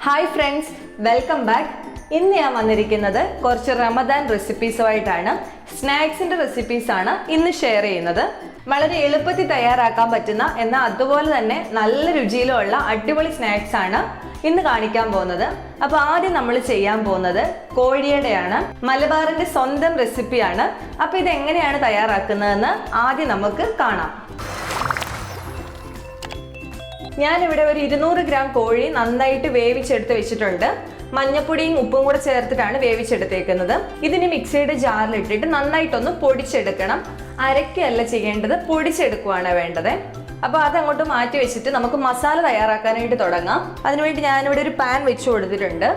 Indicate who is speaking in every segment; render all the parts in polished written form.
Speaker 1: Hi friends, welcome back. ഇന്ന് ഞാൻ വന്നിരിക്കുന്നത് കുറച്ച് റമദാൻ റെസിപ്പീസുമായിട്ടാണ്. സ്നാക്സിൻ്റെ റെസിപ്പീസാണ് ഇന്ന് ഷെയർ ചെയ്യുന്നത്. വളരെ എളുപ്പത്തിൽ തയ്യാറാക്കാൻ പറ്റുന്ന എന്നാൽ അതുപോലെ തന്നെ നല്ല രുചിയിലുള്ള അടിപൊളി സ്നാക്സ് ആണ് ഇന്ന് കാണിക്കാൻ പോകുന്നത്. അപ്പോൾ ആദ്യം നമ്മൾ ചെയ്യാൻ പോകുന്നത് കോഴിയുടെയാണ്. മലബാറിൻ്റെ സ്വന്തം റെസിപ്പിയാണ്. അപ്പോൾ ഇത് എങ്ങനെയാണ് തയ്യാറാക്കുന്നതെന്ന് ആദ്യം നമുക്ക് കാണാം. ഞാനിവിടെ ഒരു 200 ഗ്രാം കോഴി നന്നായിട്ട് വേവിച്ചെടുത്ത് വെച്ചിട്ടുണ്ട്. മഞ്ഞപ്പൊടിയും ഉപ്പും കൂടെ ചേർത്തിട്ടാണ് വേവിച്ചെടുത്തേക്കുന്നത്. ഇതിന് മിക്സിയുടെ ജാറിലിട്ടിട്ട് നന്നായിട്ടൊന്ന് പൊടിച്ചെടുക്കണം. അരക്കല്ല ചെയ്യേണ്ടത്, പൊടിച്ചെടുക്കുകയാണ് വേണ്ടത്. അപ്പോൾ അതങ്ങോട്ട് മാറ്റി വെച്ചിട്ട് നമുക്ക് മസാല തയ്യാറാക്കാനായിട്ട് തുടങ്ങാം. അതിനുവേണ്ടി ഞാനിവിടെ ഒരു പാൻ വെച്ച് കൊടുത്തിട്ടുണ്ട്.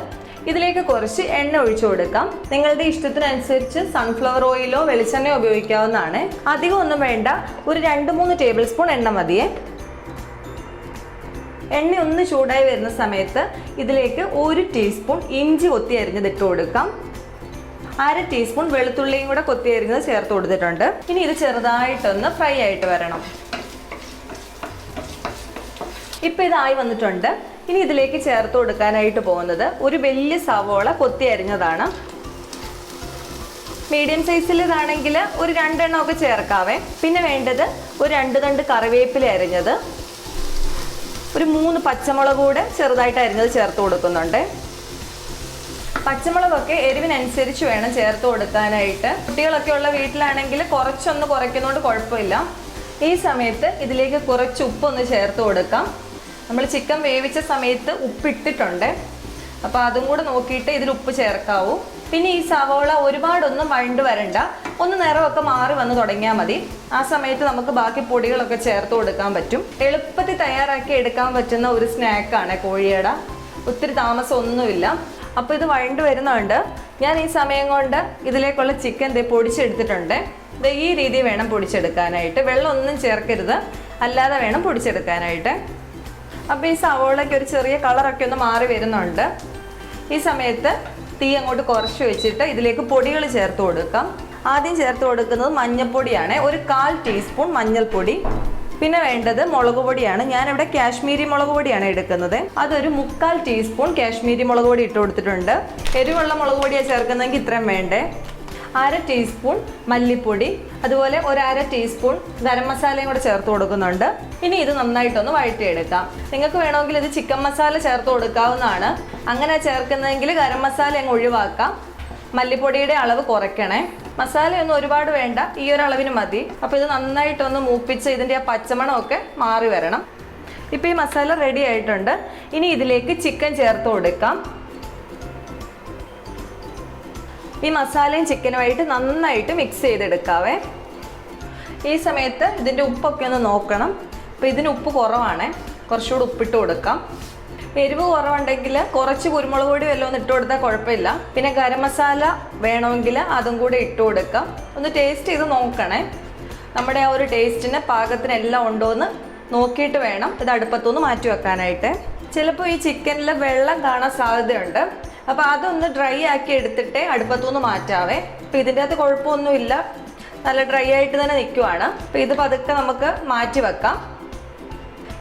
Speaker 1: ഇതിലേക്ക് കുറച്ച് എണ്ണ ഒഴിച്ചു കൊടുക്കാം. നിങ്ങളുടെ ഇഷ്ടത്തിനനുസരിച്ച് സൺഫ്ലവർ ഓയിലോ വെളിച്ചെണ്ണയോ ഉപയോഗിക്കാവുന്നതാണ്. അധികം ഒന്നും വേണ്ട, ഒരു 2-3 ടേബിൾ സ്പൂൺ എണ്ണ മതിയേ. എണ്ണ ഒന്ന് ചൂടായി വരുന്ന സമയത്ത് ഇതിലേക്ക് 1 ടീസ്പൂൺ ഇഞ്ചി കൊത്തി അരിഞ്ഞത് ഇട്ട് കൊടുക്കാം. 1/2 ടീസ്പൂൺ വെളുത്തുള്ളിയും കൂടെ കൊത്തി അരിഞ്ഞത് ചേർത്ത് കൊടുത്തിട്ടുണ്ട്. ഇനി ഇത് ചെറുതായിട്ടൊന്ന് ഫ്രൈ ആയിട്ട് വരണം. ഇപ്പം ഇതായി വന്നിട്ടുണ്ട്. ഇനി ഇതിലേക്ക് ചേർത്ത് കൊടുക്കാനായിട്ട് പോകുന്നത് ഒരു വലിയ സവോള കൊത്തി അരിഞ്ഞതാണ്. മീഡിയം സൈസിലേതാണെങ്കിൽ ഒരു 2 എണ്ണമൊക്കെ ചേർക്കാവേ. പിന്നെ വേണ്ടത് ഒരു 2 തണ്ട് കറിവേപ്പില അരിഞ്ഞത്, ഒരു 3 പച്ചമുളക് കൂടെ ചെറുതായിട്ട് അരിഞ്ഞത് ചേർത്ത് കൊടുക്കുന്നുണ്ട്. പച്ചമുളകൊക്കെ എരിവിനനുസരിച്ച് വേണം ചേർത്ത് കൊടുക്കാനായിട്ട്. കുട്ടികളൊക്കെ ഉള്ള വീട്ടിലാണെങ്കിൽ കുറച്ചൊന്ന് കുറയ്ക്കുന്നതുകൊണ്ട് കുഴപ്പമില്ല. ഈ സമയത്ത് ഇതിലേക്ക് കുറച്ച് ഉപ്പൊന്ന് ചേർത്ത് കൊടുക്കാം. നമ്മൾ ചിക്കൻ വേവിച്ച സമയത്ത് ഉപ്പിട്ടിട്ടുണ്ട്, അപ്പോൾ അതും കൂടെ നോക്കിയിട്ട് ഇതിൽ ഉപ്പ് ചേർക്കാവൂ. പിന്നെ ഈ സവോള ഒരുപാടൊന്നും വഴണ്ട് വരണ്ട, ഒന്ന് നിറമൊക്കെ മാറി വന്ന് തുടങ്ങിയാൽ മതി. ആ സമയത്ത് നമുക്ക് ബാക്കി പൊടികളൊക്കെ ചേർത്ത് കൊടുക്കാൻ പറ്റും. എളുപ്പത്തിൽ തയ്യാറാക്കി എടുക്കാൻ പറ്റുന്ന ഒരു സ്നാക്കാണ് കോഴിയട. ഒത്തിരി താമസമൊന്നുമില്ല. അപ്പോൾ ഇത് വഴണ്ട് വരുന്നുണ്ട്. ഞാൻ ഈ സമയം കൊണ്ട് ഇതിലേക്കുള്ള ചിക്കൻ പൊടിച്ചെടുത്തിട്ടുണ്ട്. ഇത് ഈ രീതി വേണം പൊടിച്ചെടുക്കാനായിട്ട്. വെള്ളം ഒന്നും ചേർക്കരുത്, അല്ലാതെ വേണം പൊടിച്ചെടുക്കാനായിട്ട്. അപ്പോൾ ഈ സവോളയ്ക്ക് ഒരു ചെറിയ കളറൊക്കെ ഒന്ന് മാറി വരുന്നുണ്ട്. ഈ സമയത്ത് തീ അങ്ങോട്ട് കുറച്ച് വെച്ചിട്ട് ഇതിലേക്ക് പൊടികൾ ചേർത്ത് കൊടുക്കാം. ആദ്യം ചേർത്ത് കൊടുക്കുന്നത് മഞ്ഞൾപ്പൊടിയാണ്, ഒരു 1/4 ടീസ്പൂൺ മഞ്ഞൾപ്പൊടി. പിന്നെ വേണ്ടത് മുളക് പൊടിയാണ്. ഞാനിവിടെ കാശ്മീരി മുളക് പൊടിയാണ് എടുക്കുന്നത്. അതൊരു 3/4 ടീസ്പൂൺ കാശ്മീരി മുളക് പൊടി ഇട്ട് കൊടുത്തിട്ടുണ്ട്. എരിവുള്ള മുളക് പൊടിയാണ് ചേർക്കുന്നതെങ്കിൽ ഇത്രയും വേണ്ടേ. 1/2 ടീസ്പൂൺ മല്ലിപ്പൊടി, അതുപോലെ ഒരു 1/2 ടീസ്പൂൺ ഗരം മസാലയും കൂടെ ചേർത്ത് കൊടുക്കുന്നുണ്ട്. ഇനി ഇത് നന്നായിട്ടൊന്ന് വഴറ്റിയെടുക്കാം. നിങ്ങൾക്ക് വേണമെങ്കിൽ ഇത് ചിക്കൻ മസാല ചേർത്ത് കൊടുക്കാവുന്നതാണ്. അങ്ങനെ ചേർക്കുന്നതെങ്കിൽ ഗരം മസാല അങ്ങ് ഒഴിവാക്കാം. മല്ലിപ്പൊടിയുടെ അളവ് കുറയ്ക്കണേ. മസാലയൊന്നും ഒരുപാട് വേണ്ട, ഈ ഒരു അളവിന് മതി. അപ്പോൾ ഇത് നന്നായിട്ടൊന്ന് മൂപ്പിച്ച് ഇതിൻ്റെ ആ പച്ചമണമൊക്കെ മാറി വരണം. ഇപ്പോൾ ഈ മസാല റെഡി ആയിട്ടുണ്ട്. ഇനി ഇതിലേക്ക് ചിക്കൻ ചേർത്ത് കൊടുക്കാം. ഈ മസാലയും ചിക്കനുമായിട്ട് നന്നായിട്ട് മിക്സ് ചെയ്തെടുക്കാവേ. ഈ സമയത്ത് ഇതിൻ്റെ ഉപ്പൊക്കെ ഒന്ന് നോക്കണം. അപ്പോൾ ഇതിന് ഉപ്പ് കുറവാണ്, കുറച്ചുകൂടി ഉപ്പിട്ട് കൊടുക്കാം. എരിവ് കുറവുണ്ടെങ്കിൽ കുറച്ച് കുരുമുളക് പൊടി വല്ലതും ഇട്ട് കൊടുത്താൽ കുഴപ്പമില്ല. പിന്നെ ഗരം മസാല വേണമെങ്കിൽ അതും കൂടെ ഇട്ട് കൊടുക്കാം. ഒന്ന് ടേസ്റ്റ് ചെയ്ത് നോക്കണേ. നമ്മുടെ ആ ഒരു ടേസ്റ്റിന് പാകത്തിന് എല്ലാം ഉണ്ടോ എന്ന് നോക്കിയിട്ട് വേണം ഇത് അടുപ്പത്തുനിന്ന് മാറ്റി വെക്കാനായിട്ട്. ചിലപ്പോൾ ഈ ചിക്കനിൽ വെള്ളം കാണാൻ സാധ്യതയുണ്ട്. അപ്പോൾ അതൊന്ന് ഡ്രൈ ആക്കി എടുത്തിട്ട് അടുപ്പത്തുനിന്ന് മാറ്റാവേ. അപ്പോൾ ഇതിൻ്റെ അകത്ത് കുഴപ്പമൊന്നുമില്ല, നല്ല ഡ്രൈ ആയിട്ട് തന്നെ നിൽക്കുവാണ്. അപ്പോൾ ഇത് പതുക്കെ നമുക്ക് മാറ്റി വെക്കാം.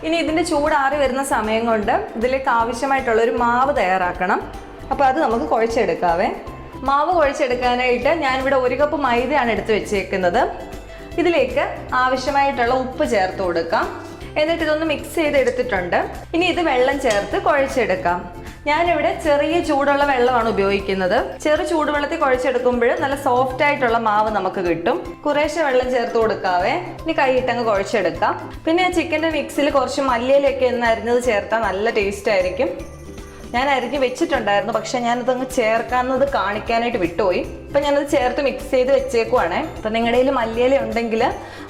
Speaker 1: ഇനി ഇതിൻ്റെ ചൂടാറി വരുന്ന സമയം കൊണ്ട് ഇതിലേക്ക് ആവശ്യമായിട്ടുള്ളൊരു മാവ് തയ്യാറാക്കണം. അപ്പോൾ അത് നമുക്ക് കുഴച്ചെടുക്കാവേ. മാവ് കുഴച്ചെടുക്കാനായിട്ട് ഞാനിവിടെ 1 കപ്പ് മൈദയാണ് എടുത്ത് വെച്ചേക്കുന്നത്. ഇതിലേക്ക് ആവശ്യമായിട്ടുള്ള ഉപ്പ് ചേർത്ത് കൊടുക്കാം. എന്നിട്ട് ഇതൊന്ന് മിക്സ് ചെയ്തെടുത്തിട്ടുണ്ട്. ഇനി ഇത് വെള്ളം ചേർത്ത് കുഴച്ചെടുക്കാം. ഞാനിവിടെ ചെറിയ ചൂടുള്ള വെള്ളമാണ് ഉപയോഗിക്കുന്നത്. ചെറു ചൂടുവെള്ളത്തിൽ കുഴച്ചെടുക്കുമ്പോൾ നല്ല സോഫ്റ്റ് ആയിട്ടുള്ള മാവ് നമുക്ക് കിട്ടും. കുറേശ്ശെ വെള്ളം ചേർത്ത് കൊടുക്കാവേ. ഇനി കൈയിട്ടങ്ങ് കുഴച്ചെടുക്കാം. പിന്നെ ചിക്കൻ്റെ മിക്സിൽ കുറച്ച് മല്ലിയിലൊക്കെ ഒന്ന് അരിഞ്ഞത് ചേർത്താൽ നല്ല ടേസ്റ്റ് ആയിരിക്കും. ഞാൻ അരിഞ്ഞ് വെച്ചിട്ടുണ്ടായിരുന്നു, പക്ഷെ ഞാനതങ്ങ് ചേർക്കാവുന്നത് കാണിക്കാനായിട്ട് വിട്ടുപോയി. അപ്പം ഞാനത് ചേർത്ത് മിക്സ് ചെയ്ത് വെച്ചേക്കുവാണേ. അപ്പം നിങ്ങളുടെ കയ്യിൽ മല്ലിയില ഉണ്ടെങ്കിൽ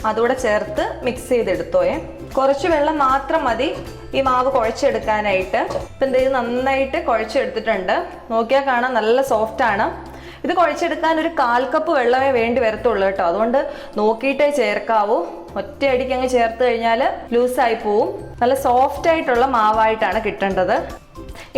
Speaker 1: അതുകൂടെ ചേർത്ത് മിക്സ് ചെയ്തെടുത്തോയേ. കുറച്ച് വെള്ളം മാത്രം മതി ഈ മാവ് കുഴച്ചെടുക്കാനായിട്ട്. ഇപ്പം ഇത് നന്നായിട്ട് കുഴച്ചെടുത്തിട്ടുണ്ട്. നോക്കിയാൽ കാണാൻ നല്ല സോഫ്റ്റാണ്. ഇത് കുഴച്ചെടുക്കാൻ ഒരു 1/4 കപ്പ് വെള്ളമേ വേണ്ടി വരത്തുള്ളൂ കേട്ടോ. അതുകൊണ്ട് നോക്കിയിട്ടേ ചേർക്കാവൂ. ഒറ്റയടിക്ക് അങ്ങ് ചേർത്ത് കഴിഞ്ഞാൽ ലൂസായി പോവും. നല്ല സോഫ്റ്റ് ആയിട്ടുള്ള മാവായിട്ടാണ് കിട്ടേണ്ടത്.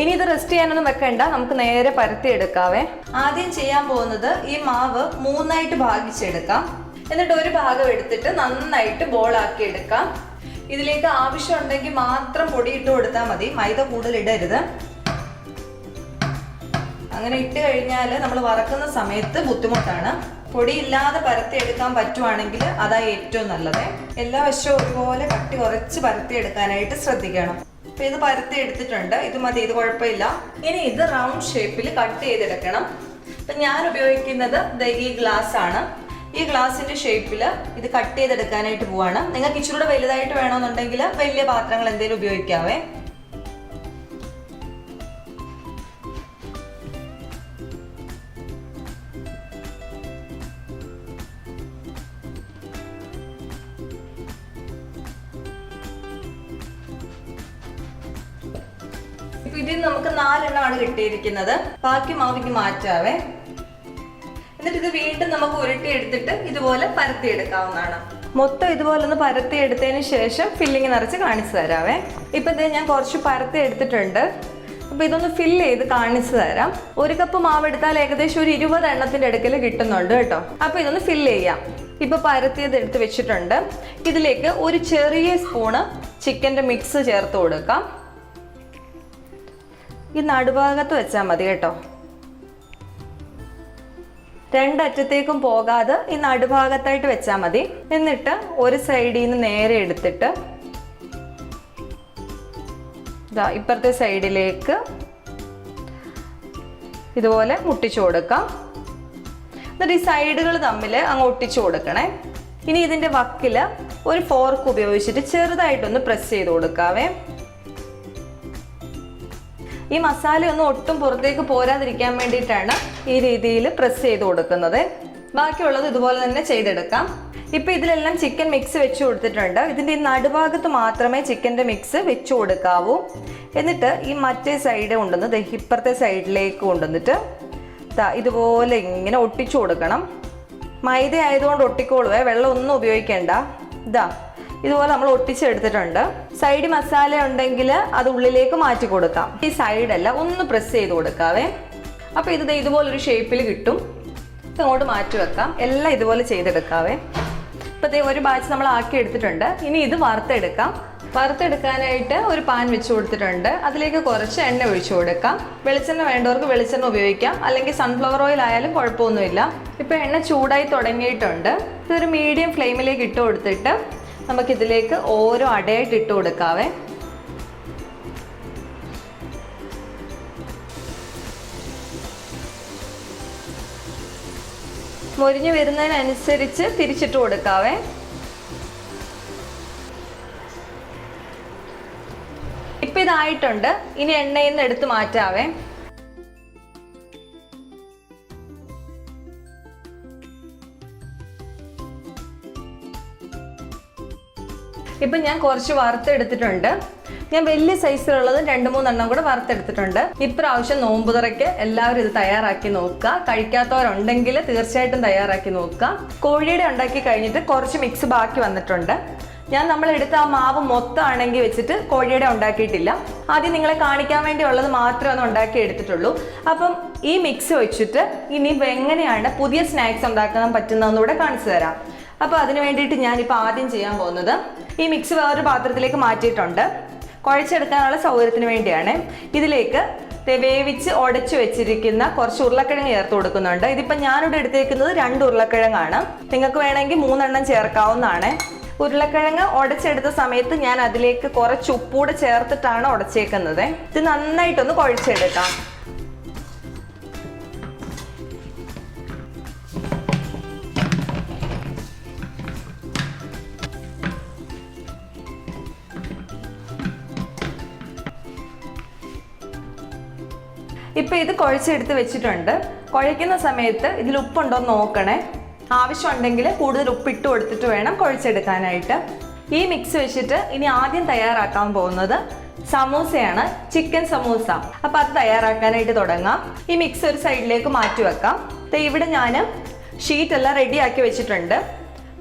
Speaker 1: ഇനി ഇത് റെസ്റ്റ് ചെയ്യാനൊന്നും വെക്കണ്ട, നമുക്ക് നേരെ പരത്തി എടുക്കാവേ. ആദ്യം ചെയ്യാൻ പോകുന്നത് ഈ മാവ് 3ആയിട്ട് ഭാഗിച്ചെടുക്കാം. എന്നിട്ട് ഒരു ഭാഗം എടുത്തിട്ട് നന്നായിട്ട് ബോളാക്കി എടുക്കാം. ഇതിലേക്ക് ആവശ്യമുണ്ടെങ്കിൽ മാത്രം പൊടി ഇട്ട് കൊടുത്താൽ മതി, മൈദ കൂടുതൽ ഇടരുത്. അങ്ങനെ ഇട്ട് കഴിഞ്ഞാൽ നമ്മൾ വറക്കുന്ന സമയത്ത് ബുദ്ധിമുട്ടാണ്. പൊടിയില്ലാതെ പരത്തിയെടുക്കാൻ പറ്റുവാണെങ്കിൽ അതാ ഏറ്റവും നല്ലത്. എല്ലാ വശവും ഒരുപോലെ കട്ടി കുറച്ച് പരത്തിയെടുക്കാനായിട്ട് ശ്രദ്ധിക്കണം. അപ്പം ഇത് പരത്തി എടുത്തിട്ടുണ്ട്. ഇത് മതി, ഇത് കുഴപ്പമില്ല. ഇനി ഇത് റൗണ്ട് ഷേപ്പിൽ കട്ട് ചെയ്തെടുക്കണം. അപ്പം ഞാൻ ഉപയോഗിക്കുന്നത് ഈ ഗ്ലാസ് ആണ്. ഈ ഗ്ലാസിന്റെ ഷേപ്പിൽ ഇത് കട്ട് ചെയ്തെടുക്കാനായിട്ട് പോവാണ്. നിങ്ങൾക്ക് ഇച്ചിരൂടെ വലുതായിട്ട് വേണമെന്നുണ്ടെങ്കിൽ വലിയ പാത്രങ്ങൾ എന്തെങ്കിലും ഉപയോഗിക്കാവേ. ഇതിൽ നമുക്ക് 4 എണ്ണമാണ് കിട്ടിയിരിക്കുന്നത്. ബാക്കി മാവിക്ക് മാറ്റാവേ. എന്നിട്ട് ഇത് വീണ്ടും നമുക്ക് ഉരുട്ടി എടുത്തിട്ട് ഇതുപോലെ പരത്തി എടുക്കാവുന്നതാണ്. മൊത്തം ഇതുപോലെ ഒന്ന് പരത്തി എടുത്തതിന് ശേഷം ഫില്ലിങ് നിറച്ച് കാണിച്ചു തരാവേ. ഇപ്പൊ ഇത് ഞാൻ കുറച്ച് പരത്തി എടുത്തിട്ടുണ്ട്. അപ്പൊ ഇതൊന്ന് ഫില്ല് ചെയ്ത് കാണിച്ചു തരാം. 1 കപ്പ് മാവ് എടുത്താൽ ഏകദേശം ഒരു 20 എണ്ണത്തിന്റെ അടുക്കൽ കിട്ടുന്നുണ്ട് കേട്ടോ. അപ്പൊ ഇതൊന്ന് ഫില്ല് ചെയ്യാം. ഇപ്പൊ പരത്തിയത് എടുത്ത് വെച്ചിട്ടുണ്ട്. ഇതിലേക്ക് ഒരു ചെറിയ സ്പൂണ് ചിക്കൻ്റെ മിക്സ് ചേർത്ത് കൊടുക്കാം. ഈ നടുഭാഗത്ത് വെച്ചാൽ മതി കേട്ടോ. രണ്ടറ്റത്തേക്കും പോകാതെ ഈ നടുഭാഗത്തായിട്ട് വെച്ചാൽ മതി. എന്നിട്ട് ഒരു സൈഡിൽ നിന്ന് നേരെ എടുത്തിട്ട് ഇപ്പുറത്തെ സൈഡിലേക്ക് ഇതുപോലെ മുട്ടിച്ചു കൊടുക്കാം. എന്നിട്ട് ഈ സൈഡുകൾ തമ്മിൽ അങ്ങ് ഒട്ടിച്ചു കൊടുക്കണേ. ഇനി ഇതിൻ്റെ വക്കിൽ ഒരു ഫോർക്ക് ഉപയോഗിച്ചിട്ട് ചെറുതായിട്ടൊന്ന് പ്രസ് ചെയ്ത് കൊടുക്കാവേ. ഈ മസാലയൊന്നും ഒട്ടും പുറത്തേക്ക് പോരാതിരിക്കാൻ വേണ്ടിയിട്ടാണ് ഈ രീതിയിൽ പ്രസ് ചെയ്ത് കൊടുക്കുന്നത്. ബാക്കിയുള്ളത് ഇതുപോലെ തന്നെ ചെയ്തെടുക്കാം. ഇപ്പം ഇതിലെല്ലാം ചിക്കൻ മിക്സ് വെച്ച് കൊടുത്തിട്ടുണ്ട്. ഇതിൻ്റെ ഈ നടുഭാഗത്ത് മാത്രമേ ചിക്കൻ്റെ മിക്സ് വെച്ച് കൊടുക്കാവൂ. എന്നിട്ട് ഈ മറ്റേ സൈഡ് കൊണ്ടുവന്ന് ഇപ്പുറത്തെ സൈഡിലേക്ക് കൊണ്ടുവന്നിട്ട് ഇതുപോലെ ഇങ്ങനെ ഒട്ടിച്ചു കൊടുക്കണം. മൈദ ആയതുകൊണ്ട് ഒട്ടിക്കോളുവേ, വെള്ളം ഒന്നും ഉപയോഗിക്കേണ്ട. ഇതുപോലെ നമ്മൾ ഒട്ടിച്ചെടുത്തിട്ടുണ്ട്. സൈഡ് മസാല ഉണ്ടെങ്കിൽ അത് ഉള്ളിലേക്ക് മാറ്റി കൊടുക്കാം. ഈ സൈഡല്ല ഒന്ന് പ്രസ് ചെയ്ത് കൊടുക്കാവേ. അപ്പോൾ ഇത് ഇതുപോലൊരു ഷേപ്പിൽ കിട്ടും. ഇങ്ങോട്ട് മാറ്റി വെക്കാം. എല്ലാം ഇതുപോലെ ചെയ്തെടുക്കാവേ. ഇപ്പോഴത്തെ ഒരു ബാച്ച് നമ്മൾ ആക്കി എടുത്തിട്ടുണ്ട്. ഇനി ഇത് വറുത്തെടുക്കാം. വറുത്തെടുക്കാനായിട്ട് ഒരു പാൻ വെച്ച് കൊടുത്തിട്ടുണ്ട്. അതിലേക്ക് കുറച്ച് എണ്ണ ഒഴിച്ചു കൊടുക്കാം. വെളിച്ചെണ്ണ വേണ്ടവർക്ക് വെളിച്ചെണ്ണ ഉപയോഗിക്കാം, അല്ലെങ്കിൽ സൺഫ്ലവർ ഓയിൽ ആയാലും കുഴപ്പമൊന്നുമില്ല. ഇപ്പോൾ എണ്ണ ചൂടായി തുടങ്ങിയിട്ടുണ്ട്. ഇതൊരു മീഡിയം ഫ്ലെയിമിലേക്ക് ഇട്ട് കൊടുത്തിട്ട് നമുക്കിതിലേക്ക് ഓരോ അടയായിട്ട് ഇട്ട് കൊടുക്കാവേ. മൊരിഞ്ഞു വരുന്നതിനനുസരിച്ച് തിരിച്ചിട്ട് കൊടുക്കാവേ. ഇപ്പം ഇതായിട്ടുണ്ട്. ഇനി എണ്ണയിൽ നിന്ന് എടുത്ത് മാറ്റാവേ. ഇപ്പം ഞാൻ കുറച്ച് വറുത്തെടുത്തിട്ടുണ്ട്. ഞാൻ വലിയ സൈസിലുള്ളത് 2-3 എണ്ണം കൂടെ വറുത്തെടുത്തിട്ടുണ്ട്. ഇപ്രാവശ്യം നോമ്പ് തുറയ്ക്ക് എല്ലാവരും ഇത് തയ്യാറാക്കി നോക്കുക. കഴിക്കാത്തവരുണ്ടെങ്കിൽ തീർച്ചയായിട്ടും തയ്യാറാക്കി നോക്കുക. കോഴിയുടെ ഉണ്ടാക്കി കഴിഞ്ഞിട്ട് കുറച്ച് മിക്സ് ബാക്കി വന്നിട്ടുണ്ട്. നമ്മൾ എടുത്ത ആ മാവ് മൊത്തം ആണെങ്കിൽ വെച്ചിട്ട് കോഴിയുടെ ഉണ്ടാക്കിയിട്ടില്ല. ആദ്യം നിങ്ങളെ കാണിക്കാൻ വേണ്ടിയുള്ളത് മാത്രമേ ഉണ്ടാക്കി എടുത്തിട്ടുള്ളൂ. അപ്പം ഈ മിക്സ് വെച്ചിട്ട് ഇനി എങ്ങനെയാണ് പുതിയ സ്നാക്സ് ഉണ്ടാക്കാൻ പറ്റുന്നതെന്നൂടെ കാണിച്ചു തരാം. അപ്പോൾ അതിന് വേണ്ടിയിട്ട് ഞാനിപ്പോൾ ആദ്യം ചെയ്യാൻ പോകുന്നത്, ഈ മിക്സ് വേറൊരു പാത്രത്തിലേക്ക് മാറ്റിയിട്ടുണ്ട്. കുഴച്ചെടുക്കാനുള്ള സൗകര്യത്തിന് വേണ്ടിയാണ്. ഇതിലേക്ക് വേവിച്ച് ഉടച്ചു വെച്ചിരിക്കുന്ന കുറച്ച് ഉരുളക്കിഴങ്ങ് ചേർത്ത് കൊടുക്കുന്നുണ്ട്. ഇതിപ്പോൾ ഞാനിവിടെ എടുത്തേക്കുന്നത് 2 ഉരുളക്കിഴങ്ങാണ്. നിങ്ങൾക്ക് വേണമെങ്കിൽ 3 എണ്ണം ചേർക്കാവുന്നതാണ്. ഉരുളക്കിഴങ്ങ് ഉടച്ചെടുത്ത സമയത്ത് ഞാൻ അതിലേക്ക് കുറച്ച് ഉപ്പൂടെ ചേർത്തിട്ടാണ് ഉടച്ചേക്കുന്നത്. ഇത് നന്നായിട്ടൊന്ന് കുഴച്ചെടുക്കാം. ഇപ്പം ഇത് കുഴച്ചെടുത്ത് വെച്ചിട്ടുണ്ട്. കുഴയ്ക്കുന്ന സമയത്ത് ഇതിൽ ഉപ്പുണ്ടോ എന്ന് നോക്കണേ. ആവശ്യമുണ്ടെങ്കിൽ കൂടുതൽ ഉപ്പിട്ട് കൊടുത്തിട്ട് വേണം കുഴച്ചെടുക്കാനായിട്ട്. ഈ മിക്സ് വെച്ചിട്ട് ഇനി ആദ്യം തയ്യാറാക്കാൻ പോകുന്നത് സമൂസയാണ്, ചിക്കൻ സമൂസ. അപ്പം അത് തയ്യാറാക്കാനായിട്ട് തുടങ്ങാം. ഈ മിക്സ് ഒരു സൈഡിലേക്ക് മാറ്റി വെക്കാം. ഇവിടെ ഞാൻ ഷീറ്റെല്ലാം റെഡിയാക്കി വെച്ചിട്ടുണ്ട്.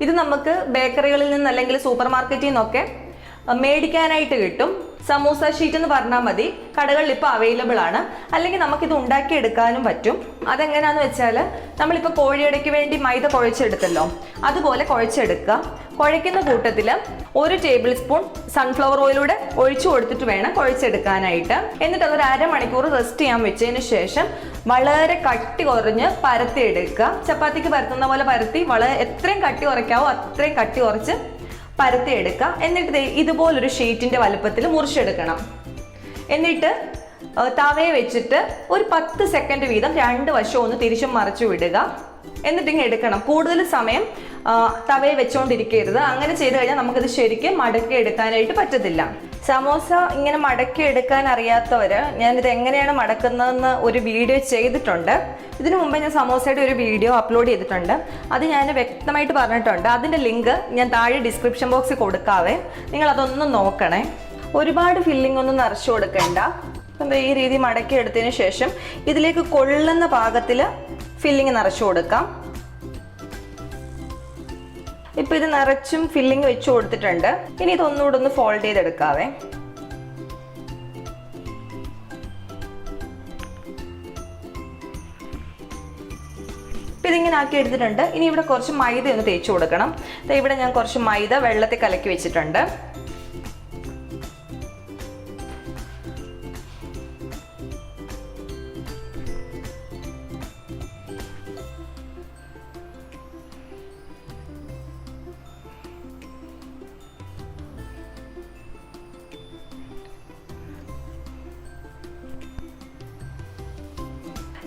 Speaker 1: ഇത് നമുക്ക് ബേക്കറികളിൽ നിന്ന് അല്ലെങ്കിൽ സൂപ്പർ മാർക്കറ്റിൽ നിന്നൊക്കെ മേടിക്കാനായിട്ട് കിട്ടും. സമൂസ ഷീറ്റ് എന്ന് പറഞ്ഞാൽ മതി. കടകളിൽ ഇപ്പോൾ അവൈലബിൾ ആണ്. അല്ലെങ്കിൽ നമുക്കിത് ഉണ്ടാക്കിയെടുക്കാനും പറ്റും. അതെങ്ങനെയാണെന്ന് വെച്ചാൽ, നമ്മളിപ്പോൾ കോഴിയടയ്ക്ക് വേണ്ടി മൈദ കുഴച്ചെടുത്തല്ലോ, അതുപോലെ കുഴച്ചെടുക്കുക. കുഴയ്ക്കുന്ന കൂട്ടത്തിൽ 1 ടേബിൾ സ്പൂൺ സൺഫ്ലവർ ഓയിലൂടെ ഒഴിച്ചു കൊടുത്തിട്ട് വേണം കുഴച്ചെടുക്കാനായിട്ട്. എന്നിട്ട് അതൊരു അരമണിക്കൂർ റെസ്റ്റ് ചെയ്യാൻ വെച്ചതിന് ശേഷം വളരെ കട്ടി കുറഞ്ഞ് പരത്തി എടുക്കുക. ചപ്പാത്തിക്ക് പരത്തുന്ന പോലെ പരത്തി എത്രയും കട്ടി കുറയ്ക്കാവോ അത്രയും കട്ടി കുറച്ച് പരത്തി എടുക്കുക. എന്നിട്ട് ഇതുപോലൊരു ഷീറ്റിന്റെ വലുപ്പത്തിൽ മുറിച്ചെടുക്കണം. എന്നിട്ട് തവയെ വെച്ചിട്ട് ഒരു 10 സെക്കൻഡ് വീതം 2 വശവും ഒന്ന് തിരിച്ചും മറിച്ചു വിടുക. എന്നിട്ടിങ്ങനെ എടുക്കണം. കൂടുതൽ സമയം തവയെ വെച്ചുകൊണ്ടിരിക്കരുത്. അങ്ങനെ ചെയ്ത് കഴിഞ്ഞാൽ നമുക്കിത് ശരിക്കും മടക്കി എടുക്കാനായിട്ട് പറ്റത്തില്ല. സമോസ ഇങ്ങനെ മടക്കി എടുക്കാൻ അറിയാത്തവര് ഞാനിത് എങ്ങനെയാണ് മടക്കുന്നതെന്ന് ഒരു വീഡിയോ ചെയ്തിട്ടുണ്ട്. ഇതിനു മുമ്പ് ഞാൻ സമോസയുടെ ഒരു വീഡിയോ അപ്ലോഡ് ചെയ്തിട്ടുണ്ട്. അത് ഞാൻ വ്യക്തമായിട്ട് പറഞ്ഞിട്ടുണ്ട്. അതിൻ്റെ ലിങ്ക് ഞാൻ താഴെ ഡിസ്ക്രിപ്ഷൻ ബോക്സിൽ കൊടുക്കാവേ. നിങ്ങൾ അതൊന്നും നോക്കണേ. ഒരുപാട് ഫില്ലിംഗ് ഒന്നും നിറച്ചു കൊടുക്കണ്ട. ഈ രീതി മടക്കി എടുത്തതിന് ശേഷം ഇതിലേക്ക് കൊള്ളുന്ന പാകത്തിൽ ഫില്ലിങ് നിറച്ചു കൊടുക്കാം. ഇപ്പൊ ഇത് നിറച്ചും ഫില്ലിങ് വെച്ചു കൊടുത്തിട്ടുണ്ട്. ഇനി ഇതൊന്നുകൂടെ ഒന്ന് ഫോൾഡ് ചെയ്തെടുക്കാവേ. ഇപ്പം ഇതിങ്ങനെ ആക്കി എടുത്തിട്ടുണ്ട്. ഇനി ഇവിടെ കുറച്ച് മൈദ ഒന്ന് തേച്ച് കൊടുക്കണം. ഇവിടെ ഞാൻ കുറച്ച് മൈദ വെള്ളത്തിൽ കലക്കി വെച്ചിട്ടുണ്ട്.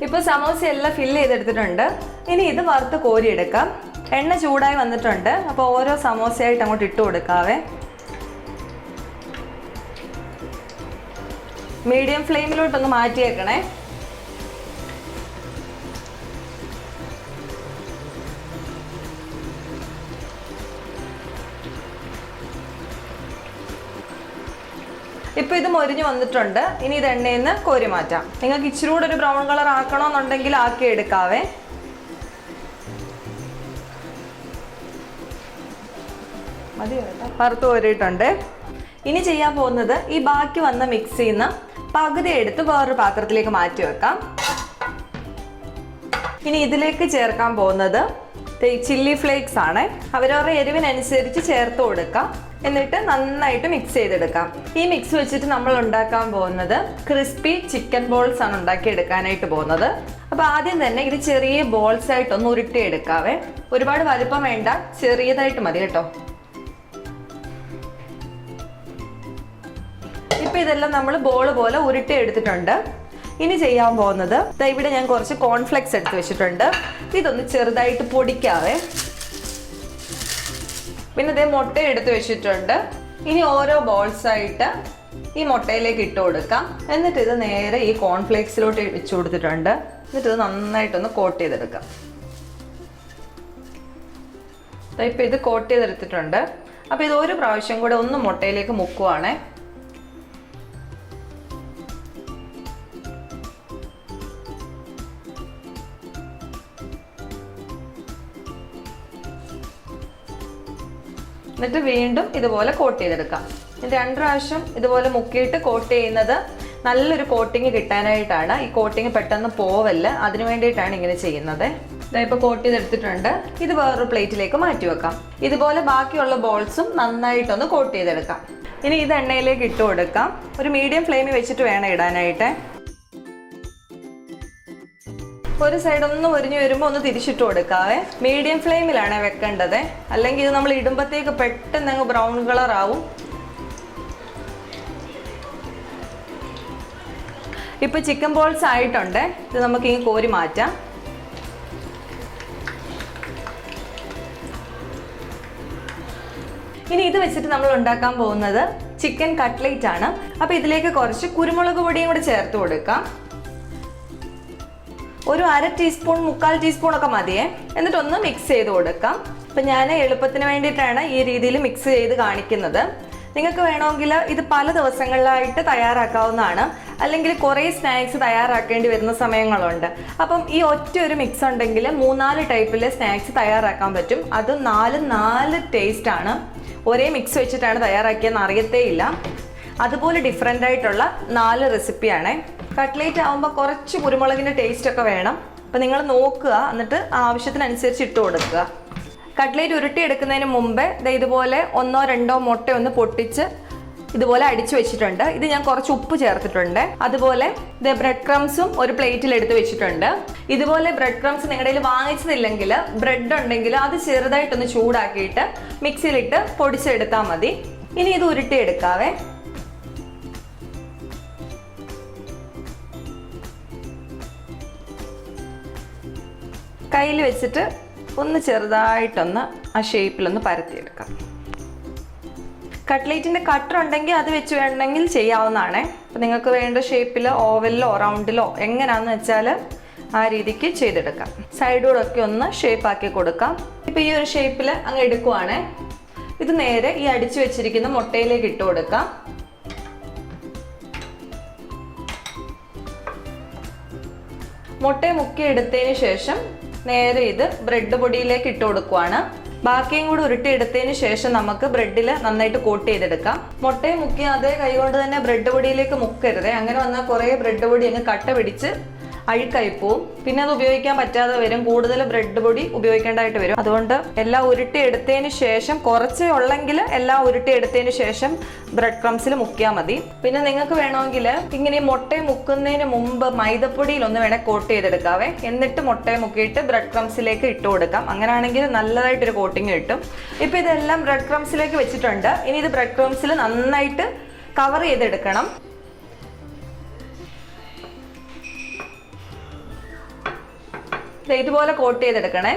Speaker 1: ഇപ്പോൾ സമോസ എല്ലാം ഫില്ല് ചെയ്തെടുത്തിട്ടുണ്ട്. ഇനി ഇത് വറുത്ത് കോരിയെടുക്കാം. എണ്ണ ചൂടായി വന്നിട്ടുണ്ട്. അപ്പോൾ ഓരോ സമോസയായിട്ട് അങ്ങോട്ട് ഇട്ട് കൊടുക്കാവേ. മീഡിയം ഫ്ലെയിമിലോട്ടൊന്ന് മാറ്റിയേക്കണേ. ഇപ്പൊ ഇത് മൊരിഞ്ഞു വന്നിട്ടുണ്ട്. ഇനി ഇത് എണ്ണയിൽ നിന്ന് കോരി മാറ്റാം. നിങ്ങൾക്ക് ഇച്ചിരി കൂടെ ഒരു ബ്രൗൺ കളർ ആക്കണമെന്നുണ്ടെങ്കിൽ ആക്കി എടുക്കാവേ. മതി, വറുത്ത് കോരിയിട്ടുണ്ട്. ഇനി ചെയ്യാൻ പോകുന്നത് ഈ ബാക്കി വന്ന മിക്സിയിൽ നിന്ന് പകുതി എടുത്ത് വേറൊരു പാത്രത്തിലേക്ക് മാറ്റി വെക്കാം. ഇനി ഇതിലേക്ക് ചേർക്കാൻ പോകുന്നത് ചില്ലി ഫ്ലേക്സ് ആണ്. അവരവരുടെ എരിവിനനുസരിച്ച് ചേർത്ത് കൊടുക്കാം. എന്നിട്ട് നന്നായിട്ട് മിക്സ് ചെയ്തെടുക്കാം. ഈ മിക്സ് വെച്ചിട്ട് നമ്മൾ ഉണ്ടാക്കാൻ പോകുന്നത് ക്രിസ്പി ചിക്കൻ ബോൾസ് ആണ് ഉണ്ടാക്കിയെടുക്കാനായിട്ട് പോകുന്നത്. അപ്പോൾ ആദ്യം തന്നെ ഇത് ചെറിയ ബോൾസ് ആയിട്ട് ഒന്ന് ഉരുട്ടിയെടുക്കാവേ. ഒരുപാട് വലുപ്പം വേണ്ട, ചെറിയതായിട്ട് മതി കേട്ടോ. ഇപ്പൊ ഇതെല്ലാം നമ്മൾ ബോൾ പോലെ ഉരുട്ടി എടുത്തിട്ടുണ്ട്. ഇനി ചെയ്യാൻ പോകുന്നത് ഇവിടെ ഞാൻ കുറച്ച് കോൺഫ്ലെക്സ് എടുത്ത് വെച്ചിട്ടുണ്ട്. ഇതൊന്ന് ചെറുതായിട്ട് പൊടിക്കാവേ. പിന്നെ ഇതേ മുട്ട എടുത്ത് വെച്ചിട്ടുണ്ട്. ഇനി ഓരോ ബോൾസ് ആയിട്ട് ഈ മുട്ടയിലേക്ക് ഇട്ട് കൊടുക്കാം. എന്നിട്ട് ഇത് നേരെ ഈ കോൺഫ്ലേക്സിലോട്ട് വെച്ച് കൊടുത്തിട്ടുണ്ട്. എന്നിട്ട് ഇത് നന്നായിട്ടൊന്ന് കോട്ട് ചെയ്തെടുക്കാം. ഇപ്പം ഇത് കോട്ട് ചെയ്തെടുത്തിട്ടുണ്ട്. അപ്പോൾ ഇത് ഒരു പ്രാവശ്യം കൂടെ ഒന്ന് മുട്ടയിലേക്ക് മുക്കുവാണേ. എന്നിട്ട് വീണ്ടും ഇതുപോലെ കോട്ട് ചെയ്തെടുക്കാം. 2 പ്രാവശ്യം ഇതുപോലെ മുക്കിയിട്ട് കോട്ട് ചെയ്യുന്നത് നല്ലൊരു കോട്ടിങ് കിട്ടാനായിട്ടാണ്. ഈ കോട്ടിങ് പെട്ടെന്ന് പോവല്ല, അതിനു വേണ്ടിയിട്ടാണ് ഇങ്ങനെ ചെയ്യുന്നത്. ഇപ്പോൾ കോട്ട് ചെയ്തെടുത്തിട്ടുണ്ട്. ഇത് വേറൊരു പ്ലേറ്റിലേക്ക് മാറ്റി വെക്കാം. ഇതുപോലെ ബാക്കിയുള്ള ബോൾസും നന്നായിട്ടൊന്ന് കോട്ട് ചെയ്തെടുക്കാം. ഇനി ഇത് എണ്ണയിലേക്ക് ഇട്ട് കൊടുക്കാം. ഒരു മീഡിയം ഫ്ലെയിമിൽ വെച്ചിട്ട് വേണം ഇടാനായിട്ട്. ഒരു സൈഡ് ഒന്ന് മുരിഞ്ഞു വരുമ്പോൾ ഒന്ന് തിരിച്ചിട്ട് കൊടുക്കാവേ. മീഡിയം ഫ്ലെയിമിലാണ് വെക്കേണ്ടത്, അല്ലെങ്കിൽ ഇത് നമ്മൾ ഇടുമ്പോഴത്തേക്ക് പെട്ടെന്ന് അങ്ങ് ബ്രൗൺ കളർ ആവും. ഇപ്പൊ ചിക്കൻ ബോൾസ് ആയിട്ടുണ്ട്. ഇത് നമുക്ക് ഇനി കോരി മാറ്റാം. ഇനി ഇത് വെച്ചിട്ട് നമ്മൾ ഉണ്ടാക്കാൻ പോകുന്നത് ചിക്കൻ കട്ട്ലേറ്റ് ആണ്. അപ്പൊ ഇതിലേക്ക് കുറച്ച് കുരുമുളക് പൊടിയും കൂടെ ചേർത്ത് കൊടുക്കാം. ഒരു 1/2 ടീസ്പൂൺ 3/4 ടീസ്പൂൺ ഒക്കെ മതിയേ. എന്നിട്ടൊന്ന് മിക്സ് ചെയ്ത് കൊടുക്കാം. അപ്പം ഞാൻ എളുപ്പത്തിന് വേണ്ടിയിട്ടാണ് ഈ രീതിയിൽ മിക്സ് ചെയ്ത് കാണിക്കുന്നത്. നിങ്ങൾക്ക് വേണമെങ്കിൽ ഇത് പല ദിവസങ്ങളിലായിട്ട് തയ്യാറാക്കാവുന്നതാണ്. അല്ലെങ്കിൽ കുറേ സ്നാക്സ് തയ്യാറാക്കേണ്ടി വരുന്ന സമയങ്ങളുണ്ട്. അപ്പം ഈ ഒറ്റ ഒരു മിക്സ് ഉണ്ടെങ്കിൽ 3-4 ടൈപ്പിലെ സ്നാക്സ് തയ്യാറാക്കാൻ പറ്റും. അത് 4 ടേസ്റ്റ് ആണ്. ഒരേ മിക്സ് വെച്ചിട്ടാണ് തയ്യാറാക്കിയെന്ന് അറിയത്തേ ഇല്ല. അതുപോലെ ഡിഫറെൻ്റ് ആയിട്ടുള്ള 4 റെസിപ്പിയാണ്. കട്ട്ലേറ്റ് ആകുമ്പോൾ കുറച്ച് കുരുമുളകിൻ്റെ ടേസ്റ്റ് ഒക്കെ വേണം. അപ്പം നിങ്ങൾ നോക്കുക, എന്നിട്ട് ആവശ്യത്തിനനുസരിച്ച് ഇട്ട് കൊടുക്കുക. കട്ട്ലേറ്റ് ഉരുട്ടിയെടുക്കുന്നതിന് മുമ്പേ ഇതുപോലെ 1-2 മുട്ട ഒന്ന് പൊട്ടിച്ച് ഇതുപോലെ അടിച്ചു വെച്ചിട്ടുണ്ട്. ഇത് ഞാൻ കുറച്ച് ഉപ്പ് ചേർത്തിട്ടുണ്ട്. അതുപോലെ ബ്രെഡ് ക്രംസും ഒരു പ്ലേറ്റിൽ എടുത്ത് വെച്ചിട്ടുണ്ട്. ഇതുപോലെ ബ്രെഡ് ക്രംസ് നിങ്ങളുടെ കയ്യിൽ വാങ്ങിച്ചതില്ലെങ്കിൽ ബ്രെഡ് ഉണ്ടെങ്കിൽ അത് ചെറുതായിട്ടൊന്ന് ചൂടാക്കിയിട്ട് മിക്സിയിലിട്ട് പൊടിച്ചെടുത്താൽ മതി. ഇനി ഇത് ഉരുട്ടിയെടുക്കാവേ. കയ്യിൽ വെച്ചിട്ട് ഒന്ന് ചെറുതായിട്ടൊന്ന് ആ ഷേപ്പിലൊന്ന് പരത്തിയെടുക്കാം. കട്ട്ലേറ്റിൻ്റെ കട്ടർ ഉണ്ടെങ്കിൽ അത് വെച്ച് വേണമെങ്കിൽ ചെയ്യാവുന്നതാണ്. അപ്പം നിങ്ങൾക്ക് വേണ്ട ഷേപ്പിൽ ഓവലിലോ റൗണ്ടിലോ എങ്ങനെയാണെന്ന് വെച്ചാൽ ആ രീതിക്ക് ചെയ്തെടുക്കാം. സൈഡോടൊക്കെ ഒന്ന് ഷേപ്പാക്കി കൊടുക്കാം. ഇപ്പം ഈ ഒരു ഷേപ്പിൽ അങ്ങ് എടുക്കുവാണ്. ഇത് നേരെ ഈ അടിച്ചു വെച്ചിരിക്കുന്ന മുട്ടയിലേക്ക് ഇട്ട് കൊടുക്കാം. മുട്ടയെ മുക്കി എടുത്തതിന് ശേഷം നേരെ ഇത് ബ്രെഡ് പൊടിയിലേക്ക് ഇട്ട് കൊടുക്കുവാണ്. ബാക്കിയും കൂടി ഉരുട്ടിയെടുത്തതിന് ശേഷം നമുക്ക് ബ്രെഡിൽ നന്നായിട്ട് കോട്ട് ചെയ്തെടുക്കാം. മുട്ടയെ മുക്കി അതേ കൈ കൊണ്ട് തന്നെ ബ്രെഡ് പൊടിയിലേക്ക് മുക്കരുത്. അങ്ങനെ വന്നാൽ കുറേ ബ്രെഡ് പൊടി അങ്ങ് കട്ട പിടിച്ച് അഴുക്കായി പോവും. പിന്നെ അത് ഉപയോഗിക്കാൻ പറ്റാതെ വരും. കൂടുതൽ ബ്രെഡ് പൊടി ഉപയോഗിക്കേണ്ടതായിട്ട് വരും. അതുകൊണ്ട് എല്ലാം ഉരുട്ടിയെടുത്തതിന് ശേഷം കുറച്ച് ഉള്ളെങ്കിൽ എല്ലാം ഉരുട്ടിയെടുത്തതിന് ശേഷം ബ്രെഡ് ക്രംസിൽ മുക്കിയാൽ മതി. പിന്നെ നിങ്ങൾക്ക് വേണമെങ്കിൽ ഇങ്ങനെ മുട്ടയെ മുക്കുന്നതിന് മുമ്പ് മൈദപ്പൊടിയിൽ ഒന്ന് വേണേൽ കോട്ട് ചെയ്തെടുക്കാവേ. എന്നിട്ട് മുട്ടയെ മുക്കിയിട്ട് ബ്രെഡ് ക്രംസിലേക്ക് ഇട്ട് കൊടുക്കാം. അങ്ങനെയാണെങ്കിൽ നല്ലതായിട്ടൊരു കോട്ടിങ് കിട്ടും. ഇപ്പം ഇതെല്ലാം ബ്രെഡ് ക്രംസിലേക്ക് വെച്ചിട്ടുണ്ട്. ഇനി ഇത് ബ്രെഡ് ക്രംസിൽ നന്നായിട്ട് കവർ ചെയ്തെടുക്കണം. ഇതുപോലെ കോട്ട് ചെയ്തെടുക്കണേ.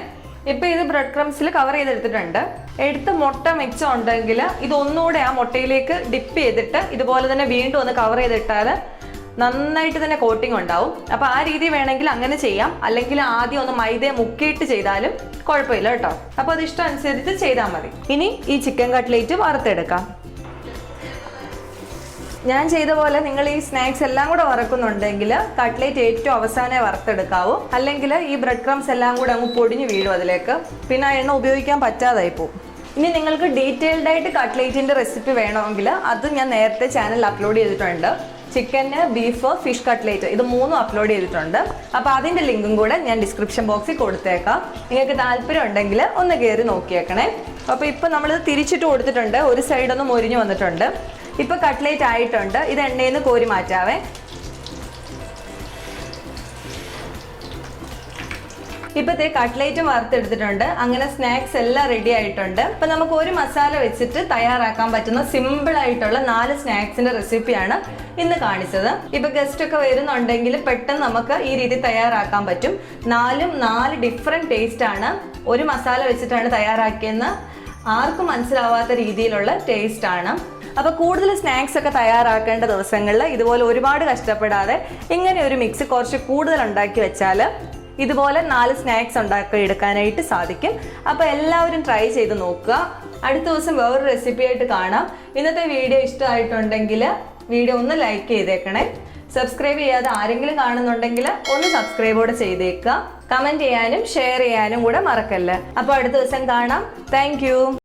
Speaker 1: ഇപ്പം ഇത് ബ്രെഡ് ക്രംസിൽ കവർ ചെയ്തെടുത്തിട്ടുണ്ട്. എടുത്ത് മുട്ട മിച്ചം ഉണ്ടെങ്കിൽ ഇതൊന്നുകൂടെ ആ മുട്ടയിലേക്ക് ഡിപ്പ് ചെയ്തിട്ട് ഇതുപോലെ തന്നെ വീണ്ടും ഒന്ന് കവർ ചെയ്തിട്ടാൽ നന്നായിട്ട് തന്നെ കോട്ടിങ് ഉണ്ടാവും. അപ്പോൾ ആ രീതി വേണമെങ്കിൽ അങ്ങനെ ചെയ്യാം. അല്ലെങ്കിൽ ആദ്യം ഒന്ന് മൈദയെ മുക്കിയിട്ട് ചെയ്താലും കുഴപ്പമില്ല കേട്ടോ. അപ്പോൾ അത് ഇഷ്ടം അനുസരിച്ച് ചെയ്താൽ മതി. ഇനി ഈ ചിക്കൻ കട്ട്ലേറ്റ് വറുത്തെടുക്കാം. ഞാൻ ചെയ്ത പോലെ നിങ്ങൾ ഈ സ്നാക്സ് എല്ലാം കൂടെ വറക്കുന്നുണ്ടെങ്കിൽ കട്ട്ലേറ്റ് ഏറ്റവും അവസാനമേ വറുത്തെടുക്കാവൂ. അല്ലെങ്കിൽ ഈ ബ്രെഡ് ക്രംസ് എല്ലാം കൂടെ അങ്ങ് പൊടിഞ്ഞ് വീഴും അതിലേക്ക്. പിന്നെ ആ എണ്ണ ഉപയോഗിക്കാൻ പറ്റാതായി പോകും. ഇനി നിങ്ങൾക്ക് ഡീറ്റെയിൽഡ് ആയിട്ട് കട്ട്ലേറ്റിൻ്റെ റെസിപ്പി വേണമെങ്കിൽ അത് ഞാൻ നേരത്തെ ചാനലിൽ അപ്ലോഡ് ചെയ്തിട്ടുണ്ട്. ചിക്കന്, ബീഫ്, ഫിഷ് കട്ട്ലേറ്റ് ഇത് 3 അപ്ലോഡ് ചെയ്തിട്ടുണ്ട്. അപ്പോൾ അതിൻ്റെ ലിങ്കും കൂടെ ഞാൻ ഡിസ്ക്രിപ്ഷൻ ബോക്സിൽ കൊടുത്തേക്കാം. നിങ്ങൾക്ക് താല്പര്യം ഉണ്ടെങ്കിൽ ഒന്ന് കയറി നോക്കിയേക്കണേ. അപ്പോൾ ഇപ്പോൾ നമ്മളിത് തിരിച്ചിട്ട് കൊടുത്തിട്ടുണ്ട്. ഒരു സൈഡൊന്ന് മൊരിഞ്ഞ് വന്നിട്ടുണ്ട്. ഇപ്പോൾ കട്ട്ലേറ്റ് ആയിട്ടുണ്ട്. ഇത് എണ്ണയിൽ നിന്ന് കോരി മാറ്റാവേ. ഇപ്പോഴത്തെ കട്ട്ലേറ്റും വറുത്തെടുത്തിട്ടുണ്ട്. അങ്ങനെ സ്നാക്സ് എല്ലാം റെഡി ആയിട്ടുണ്ട്. അപ്പം നമുക്ക് ഒരു മസാല വെച്ചിട്ട് തയ്യാറാക്കാൻ പറ്റുന്ന സിമ്പിൾ ആയിട്ടുള്ള 4 സ്നാക്സിൻ്റെ റെസിപ്പിയാണ് ഇന്ന് കാണിച്ചത്. ഇപ്പം ഗസ്റ്റ് ഒക്കെ വരുന്നുണ്ടെങ്കിൽ പെട്ടെന്ന് നമുക്ക് ഈ രീതി തയ്യാറാക്കാൻ പറ്റും. 4 ഡിഫറെൻറ്റ് ടേസ്റ്റ് ആണ്. ഒരു മസാല വെച്ചിട്ടാണ് തയ്യാറാക്കിയെന്ന് ആർക്കും മനസ്സിലാവാത്ത രീതിയിലുള്ള ടേസ്റ്റ് ആണ്. അപ്പോൾ കൂടുതൽ സ്നാക്സ് ഒക്കെ തയ്യാറാക്കേണ്ട ദിവസങ്ങളിൽ ഇതുപോലെ ഒരുപാട് കഷ്ടപ്പെടാതെ ഇങ്ങനെ ഒരു മിക്സ് കുറച്ച് കൂടുതൽ ഉണ്ടാക്കി വെച്ചാൽ ഇതുപോലെ 4 സ്നാക്സ് ഉണ്ടാക്കി എടുക്കാനായിട്ട് സാധിക്കും. അപ്പോൾ എല്ലാവരും ട്രൈ ചെയ്ത് നോക്കുക. അടുത്ത ദിവസം വേറൊരു റെസിപ്പി ആയിട്ട് കാണാം. ഇന്നത്തെ വീഡിയോ ഇഷ്ടമായിട്ടുണ്ടെങ്കിൽ വീഡിയോ ഒന്ന് ലൈക്ക് ചെയ്തേക്കണേ. സബ്സ്ക്രൈബ് ചെയ്യാതെ ആരെങ്കിലും കാണുന്നുണ്ടെങ്കിൽ ഒന്ന് സബ്സ്ക്രൈബോടെ ചെയ്തേക്കുക. കമൻറ്റ് ചെയ്യാനും ഷെയർ ചെയ്യാനും കൂടെ മറക്കല്ലേ. അപ്പോൾ അടുത്ത ദിവസം കാണാം. താങ്ക്